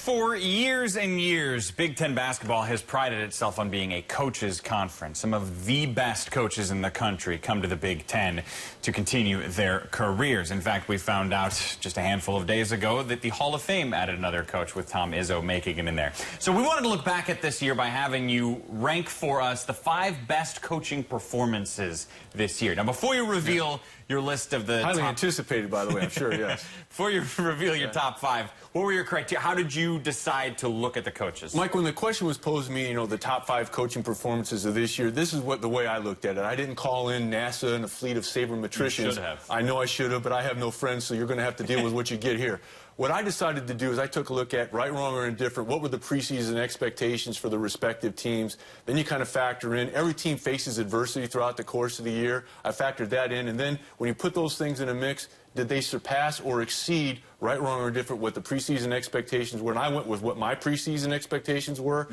For years and years, Big Ten basketball has prided itself on being a coaches' conference. Some of the best coaches in the country come to the Big Ten to continue their careers. In fact, we found out just a handful of days ago that the Hall of Fame added another coach, with Tom Izzo making it in there. So we wanted to look back at this year by having you rank for us the 5 best coaching performances this year. Now, before you reveal your list of the highly top... anticipated, by the way, I'm sure, yes. Before you reveal your top 5, what were your criteria? How did you decide to look at the coaches? Mike, when the question was posed to me, the top 5 coaching performances of this year, this is the way I looked at it. I didn't call in NASA and a fleet of sabermetricians. You should have. I know I should have, but I have no friends, so you're going to have to deal with what you get here. What I decided to do is I took a look at right, wrong, or indifferent. What were the preseason expectations for the respective teams? Then you kind of factor in. Every team faces adversity throughout the course of the year. I factored that in. And then when you put those things in a mix, did they surpass or exceed, right, wrong, or indifferent, what the preseason expectations were? And I went with what my preseason expectations were.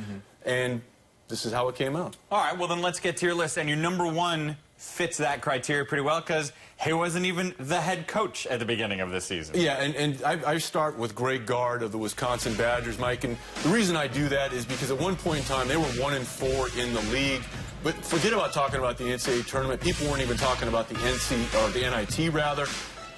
And this is how it came out. All right, well, then let's get to your list. And your number 1 fits that criteria pretty well because he wasn't even the head coach at the beginning of the season. Yeah, and I start with Greg Gard of the Wisconsin Badgers, Mike. And the reason I do that is because at one point in time, they were 1-4 in the league. But forget about talking about the NCAA tournament. People weren't even talking about the NIT, rather.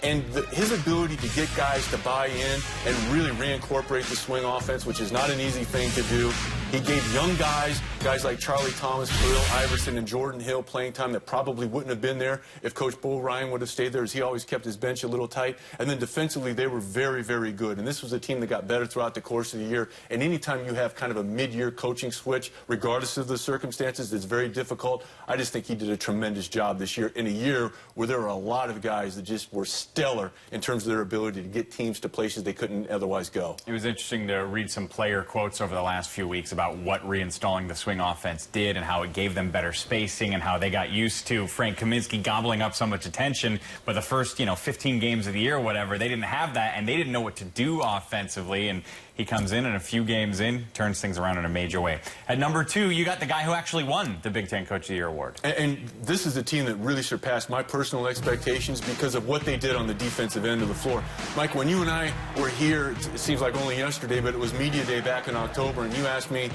And his ability to get guys to buy in and really reincorporate the swing offense, which is not an easy thing to do. He gave young guys like Charlie Thomas, Khalil Iverson, and Jordan Hill playing time that probably wouldn't have been there if Coach Bo Ryan would have stayed there, as he always kept his bench a little tight. And then defensively, they were very, very good. And this was a team that got better throughout the course of the year. And anytime you have kind of a mid-year coaching switch, regardless of the circumstances, it's very difficult. I just think he did a tremendous job this year in a year where there were a lot of guys that just were stellar in terms of their ability to get teams to places they couldn't otherwise go. It was interesting to read some player quotes over the last few weeks about what reinstalling the swing offense did and how it gave them better spacing and how they got used to Frank Kaminsky gobbling up so much attention. But the first, 15 games of the year or whatever, they didn't have that, and they didn't know what to do offensively. And he comes in, and a few games in, turns things around in a major way. At number 2, you got the guy who actually won the Big Ten Coach of the Year award. And this is a team that really surpassed my personal expectations because of what they did on the defensive end of the floor. Mike, when you and I were here, it seems like only yesterday, but it was media day back in October, and you asked me,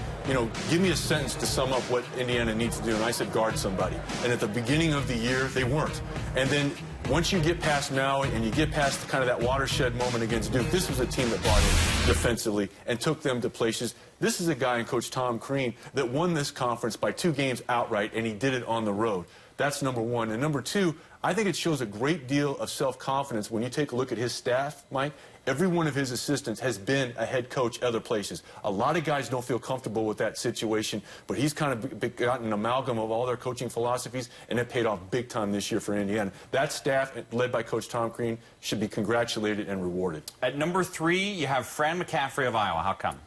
give me a sentence to sum up what Indiana needs to do, and I said guard somebody. And at the beginning of the year, they weren't. And then once you get past Maui and you get past kind of that watershed moment against Duke, this was a team that bought in defensively and took them to places. This is a guy in Coach Tom Crean that won this conference by 2 games outright, and he did it on the road. That's number 1. And number 2, I think it shows a great deal of self-confidence when you take a look at his staff, Mike. Every one of his assistants has been a head coach other places. A lot of guys don't feel comfortable with that situation, but he's kind of gotten an amalgam of all their coaching philosophies, and it paid off big time this year for Indiana. That staff, led by Coach Tom Crean, should be congratulated and rewarded. At number 3, you have Fran McCaffrey of Iowa. How come?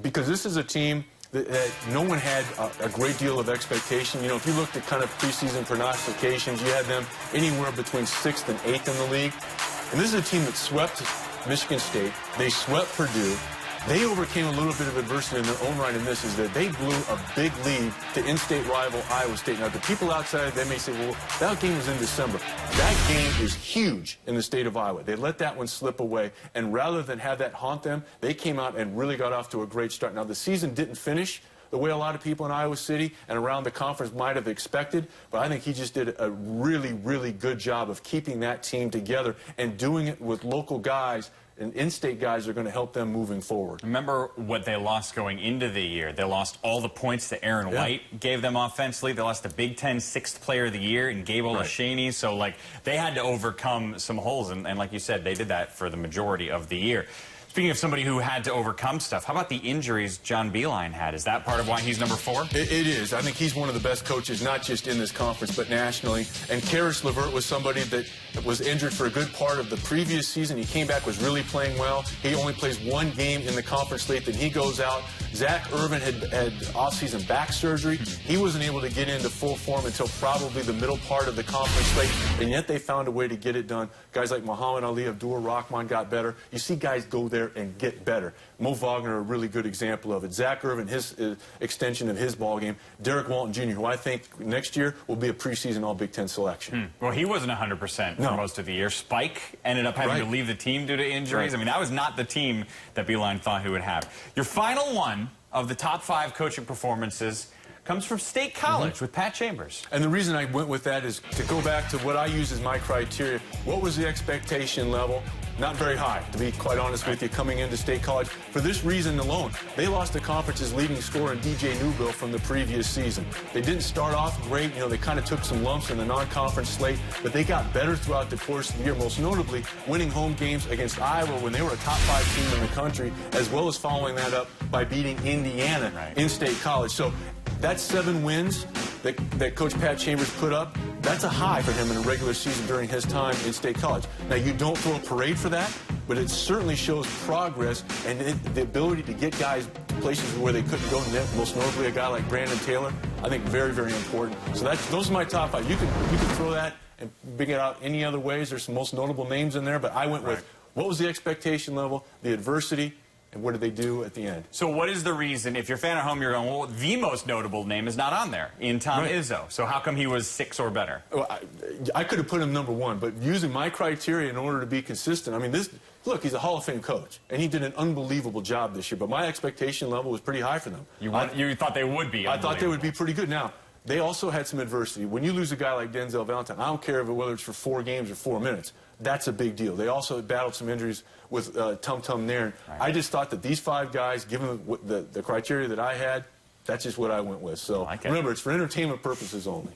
Because this is a team that no one had a great deal of expectation. If you looked at kind of preseason prognostications, you had them anywhere between 6th and 8th in the league. And this is a team that swept Michigan State. They swept Purdue. They overcame a little bit of adversity in their own right in this, is that they blew a big lead to in-state rival Iowa State. Now, the people outside, they may say, well, that game was in December. That game is huge in the state of Iowa. They let that one slip away, and rather than have that haunt them, they came out and really got off to a great start. Now, the season didn't finish the way a lot of people in Iowa City and around the conference might have expected, but I think he just did a really, really good job of keeping that team together and doing it with local guys, and in-state guys are going to help them moving forward. Remember what they lost going into the year. They lost all the points that Aaron White gave them offensively. They lost the Big Ten 6th Player of the Year in Gabe Olaseni. So, they had to overcome some holes, and like you said, they did that for the majority of the year. Speaking of somebody who had to overcome stuff, how about the injuries John Beilein had? Is that part of why he's number 4? It is. I think he's one of the best coaches, not just in this conference, but nationally. And Karis LeVert was somebody that was injured for a good part of the previous season. He came back, was really playing well. He only plays 1 game in the conference slate, then he goes out. Zach Irvin had off-season back surgery. He wasn't able to get into full form until probably the middle part of the conference slate, and yet they found a way to get it done. Guys like Muhammad Ali, Abdul Rahman got better. You see guys go there and get better. Mo Wagner, a really good example of it. Zach Irvin, his extension of his ball game. Derek Walton Jr., who I think next year will be a preseason All-Big Ten selection. Well, he wasn't 100% for most of the year. Spike ended up having to leave the team due to injuries. I mean, that was not the team that Beeline thought he would have. Your final one of the top 5 coaching performances comes from State College with Pat Chambers. And the reason I went with that is to go back to what I use as my criteria. What was the expectation level? Not very high, to be quite honest with you, coming into State College. For this reason alone, they lost the conference's leading scorer in DJ Newbill from the previous season. They didn't start off great. You know, they kind of took some lumps in the non-conference slate, but they got better throughout the course of the year, most notably winning home games against Iowa when they were a top 5 team in the country, as well as following that up by beating Indiana in State College. So that's 7 wins that Coach Pat Chambers put up. That's a high for him in a regular season during his time in State College. Now, you don't throw a parade for that, but it certainly shows progress and the ability to get guys to places where they couldn't go, most notably a guy like Brandon Taylor. I think very, very important. So those are my top 5. You can throw that and bring it out any other ways. There's some most notable names in there, but I went with what was the expectation level, the adversity, and what did they do at the end? So what is the reason, if you're a fan at home, you're going, well, the most notable name is not on there, in Tom Izzo. So how come he was 6 or better? Well, I could have put him number 1, but using my criteria in order to be consistent, I mean, look, he's a Hall of Fame coach, and he did an unbelievable job this year, but my expectation level was pretty high for them. You thought they would be? I thought they would be pretty good. Now, they also had some adversity. When you lose a guy like Denzel Valentine, I don't care whether it's for 4 games or 4 minutes. That's a big deal. They also battled some injuries with Tum Tum Nairn. I just thought that these 5 guys, given the criteria that I had, that's just what I went with. So remember, it's for entertainment purposes only.